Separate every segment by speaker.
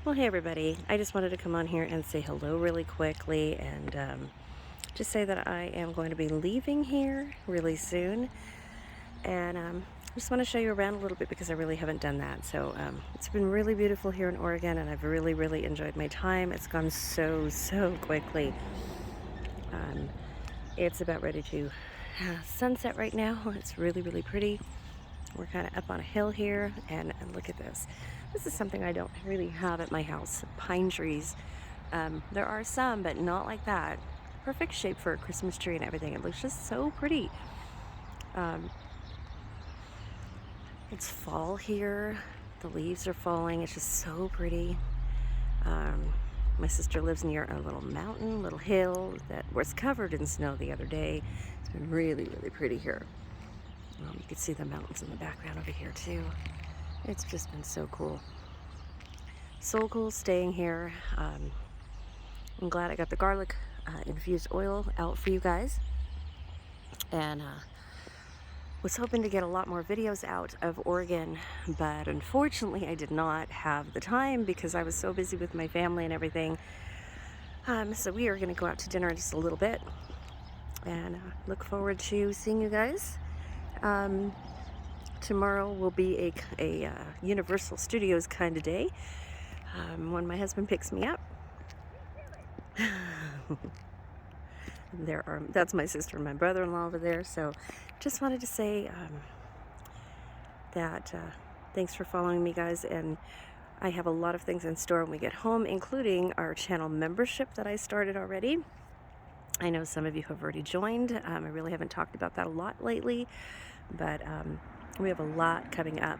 Speaker 1: Well, hey everybody. I just wanted to come on here and say hello really quickly and just say that I am going to be leaving here really soon. And I just want to show you around a little bit because I really haven't done that. So it's been really beautiful here in Oregon and I've really enjoyed my time. It's gone so quickly. Um, it's about ready to sunset right now. It's really pretty. We're kind of up on a hill here, and look at this. This is something I don't really have at my house. Pine trees. There are some, but not like that. Perfect shape for a Christmas tree and everything. It looks just so pretty. Um, it's fall here. The leaves are falling. It's just so pretty. My sister lives near a little mountain, little hill that was covered in snow the other day. It's been really pretty here. You can see the mountains in the background over here too. It's just been so cool. So cool staying here. I'm glad I got the garlic infused oil out for you guys. And was hoping to get a lot more videos out of Oregon, but unfortunately I did not have the time because I was so busy with my family and everything. So we are going to go out to dinner in just a little bit. And look forward to seeing you guys. Tomorrow will be a Universal Studios kind of day when my husband picks me up. That's my sister and my brother-in-law over there. So just wanted to say that thanks for following me, guys, and I have a lot of things in store when we get home, including our channel membership that I started already. I know some of you have already joined. I really haven't talked about that a lot lately, but we have a lot coming up.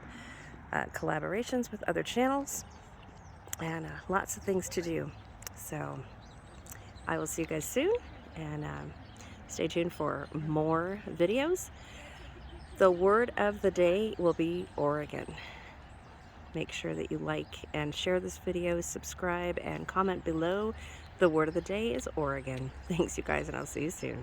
Speaker 1: Collaborations with other channels and lots of things to do. So I will see you guys soon, and stay tuned for more videos. The word of the day will be Oregon. Make sure that you like and share this video, subscribe, and comment below. The word of the day is Oregon. Thanks, you guys, and I'll see you soon.